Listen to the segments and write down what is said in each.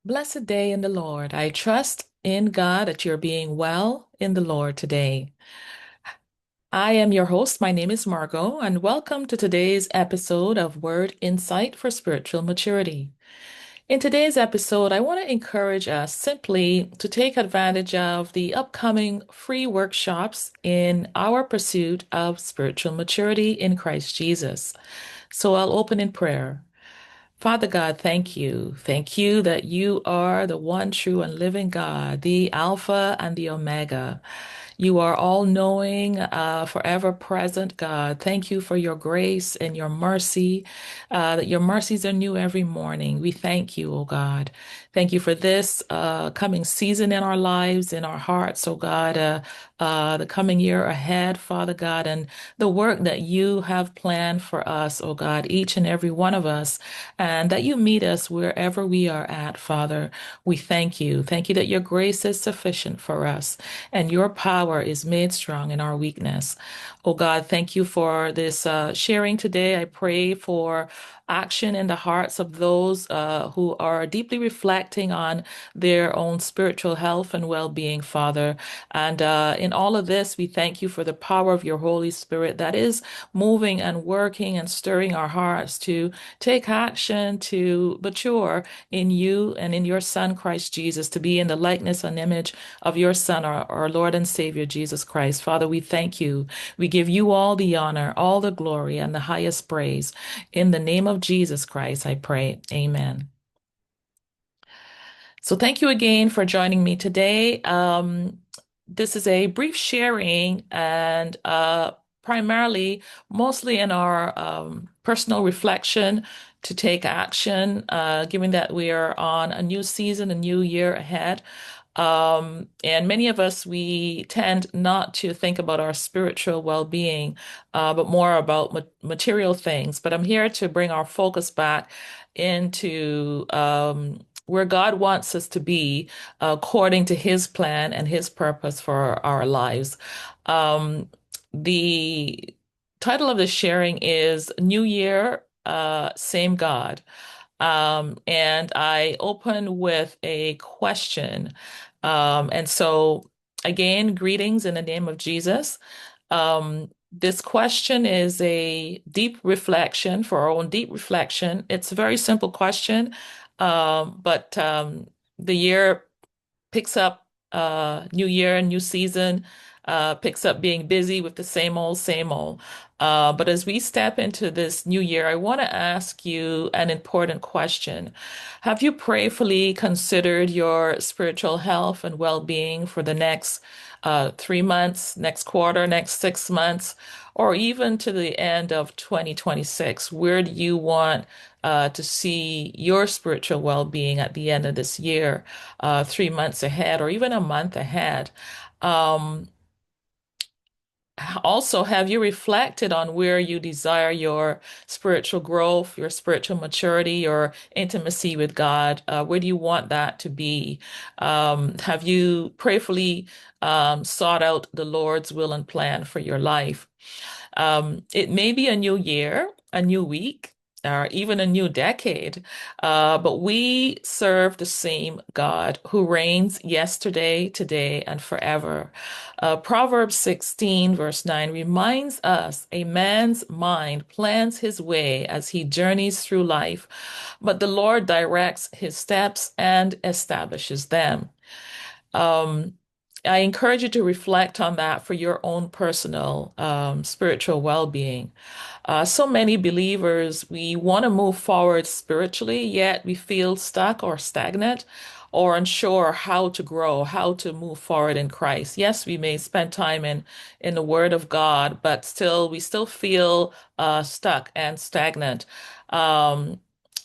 Blessed day in the Lord. I trust in God that you're being well in the Lord today. I am your host. My name is Margot, and welcome to today's episode of Word Insight for Spiritual Maturity. In today's episode, I want to encourage us simply to take advantage of the upcoming free workshops in our pursuit of spiritual maturity in Christ Jesus. So I'll open in prayer. Father God, thank you. Thank you that you are the one true and living God, the Alpha and the Omega. You are all knowing, forever present, God. Thank you for your grace and your mercy, that your mercies are new every morning. We thank you, oh God. Thank you for this coming season in our lives, in our hearts, oh God, the coming year ahead, Father God, and the work that you have planned for us, oh God, each and every one of us, and that you meet us wherever we are at, Father. We thank you. Thank you that your grace is sufficient for us and your power is made strong in our weakness. Oh God, thank you for this sharing today. I pray for action in the hearts of those who are deeply reflecting on their own spiritual health and well-being, Father. And in all of this, we thank you for the power of your Holy Spirit that is moving and working and stirring our hearts to take action, to mature in you and in your Son, Christ Jesus, to be in the likeness and image of your Son, our Lord and Savior, Jesus Christ. Father, we thank you. We give you all the honor, all the glory, and the highest praise. In the name of Jesus Christ, I pray. Amen. So thank you again for joining me today. This is a brief sharing and primarily, mostly in our personal reflection to take action, given that we are on a new season, a new year ahead. And many of us, we tend not to think about our spiritual well-being, but more about material things. But I'm here to bring our focus back into where God wants us to be according to his plan and his purpose for our lives. Um, the title of the sharing is New Year, Same God. And I open with a question. And so, again, greetings in the name of Jesus. This question is a deep reflection for our own deep reflection. It's a very simple question, but the year picks up new year, new season, picks up being busy with the same old. But as we step into this new year, I want to ask you an important question. Have you prayerfully considered your spiritual health and well-being for the next 3 months, next quarter, next 6 months, or even to the end of 2026? Where do you want to see your spiritual well-being at the end of this year, 3 months ahead, or even a month ahead? Um, Also, have you reflected on where you desire your spiritual growth, your spiritual maturity, your intimacy with God? Where do you want that to be? Have you prayerfully sought out the Lord's will and plan for your life? It may be a new year, a new week, or even a new decade, but we serve the same God who reigns yesterday, today, and forever. Proverbs 16, verse 9 reminds us a man's mind plans his way as he journeys through life, but the Lord directs his steps and establishes them. Um, I encourage you to reflect on that for your own personal spiritual well-being. So many believers, we want to move forward spiritually, yet we feel stuck or stagnant or unsure how to grow, how to move forward in Christ. Yes, we may spend time in the Word of God, but still, we still feel stuck and stagnant. Um,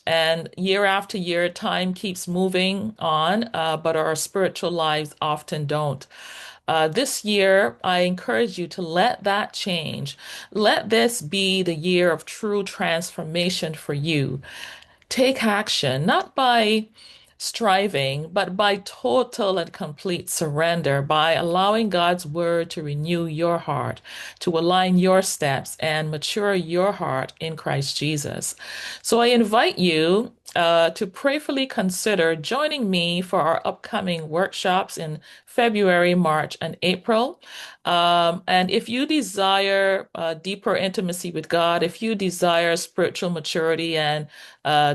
and year after year, time keeps moving on, but our spiritual lives often don't. This year, I encourage you to let that change. Let this be the year of true transformation for you. Take action, not by striving, but by total and complete surrender, by allowing God's word to renew your heart, to align your steps and mature your heart in Christ Jesus. So I invite you to prayerfully consider joining me for our upcoming workshops in February, March, and April. And if you desire deeper intimacy with God, if you desire spiritual maturity and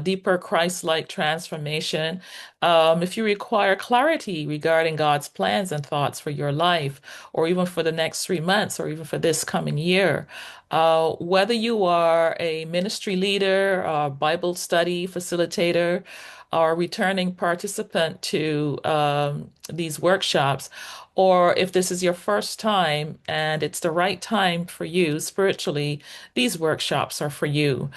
deeper Christ-like transformation, if you require clarity regarding God's plans and thoughts for your life, or even for the next 3 months, or even for this coming year, whether you are a ministry leader, a Bible study facilitator, or returning participant to these workshops, or if this is your first time and it's the right time for you spiritually, these workshops are for you.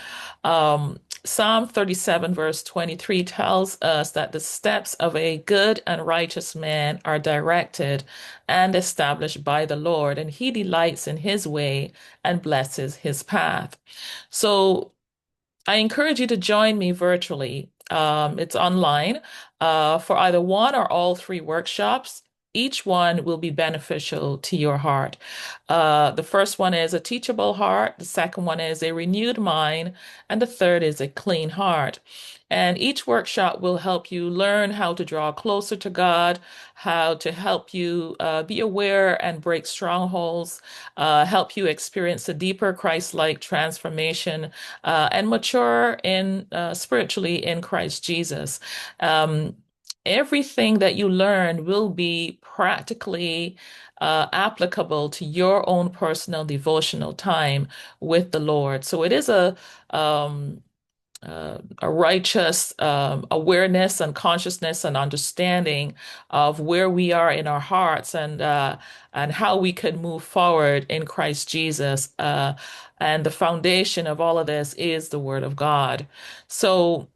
Psalm 37, verse 23 tells us that the steps of a good and righteous man are directed and established by the Lord, and he delights in his way and blesses his path. So I encourage you to join me virtually. It's online for either one or all three workshops. Each one will be beneficial to your heart. The first one is a teachable heart, the second one is a renewed mind, and the third is a clean heart. And each workshop will help you learn how to draw closer to God, how to help you be aware and break strongholds, help you experience a deeper Christ-like transformation and mature in spiritually in Christ Jesus. Um, Everything that you learn will be practically applicable to your own personal devotional time with the Lord. So it is a righteous awareness and consciousness and understanding of where we are in our hearts and how we could move forward in Christ Jesus. And the foundation of all of this is the Word of God. So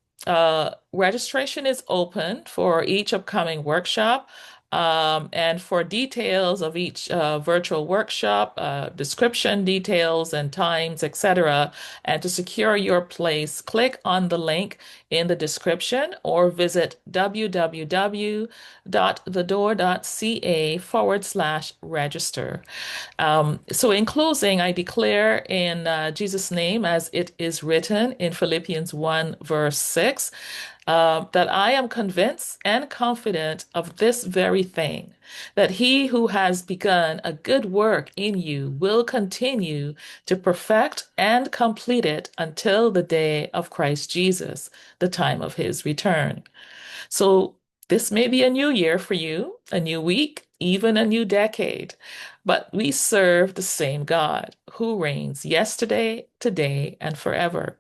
registration is open for each upcoming workshop. And for details of each virtual workshop, description details and times, etc., and to secure your place, click on the link in the description or visit www.thedoor.ca/register. So, in closing, I declare in Jesus' name, as it is written in Philippians 1, verse 6, that I am convinced and confident of this very thing, that he who has begun a good work in you will continue to perfect and complete it until the day of Christ Jesus, the time of his return. So this may be a new year for you, a new week, even a new decade. But we serve the same God who reigns yesterday, today, and forever.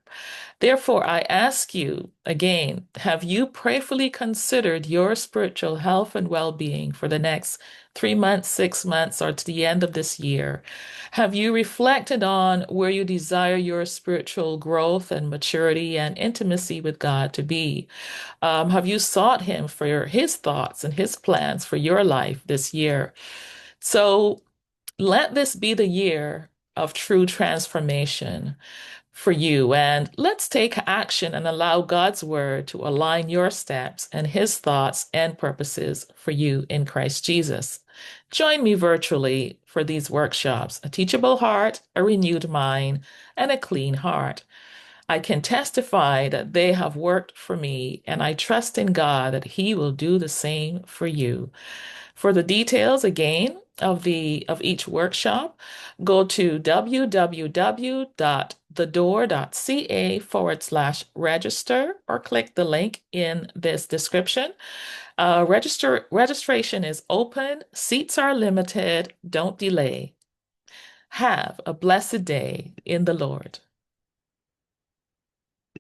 Therefore, I ask you again, have you prayerfully considered your spiritual health and well-being for the next 3 months, 6 months, or to the end of this year? Have you reflected on where you desire your spiritual growth and maturity and intimacy with God to be? Have you sought Him for His thoughts and His plans for your life this year? So let this be the year of true transformation for you. And let's take action and allow God's word to align your steps and His thoughts and purposes for you in Christ Jesus. Join me virtually for these workshops: a teachable heart, a renewed mind, and a clean heart. I can testify that they have worked for me, and I trust in God that He will do the same for you. For the details again of each workshop, go to www.thedoor.ca/register or click the link in this description. Registration is open, seats are limited. Don't delay. Have a blessed day in the Lord.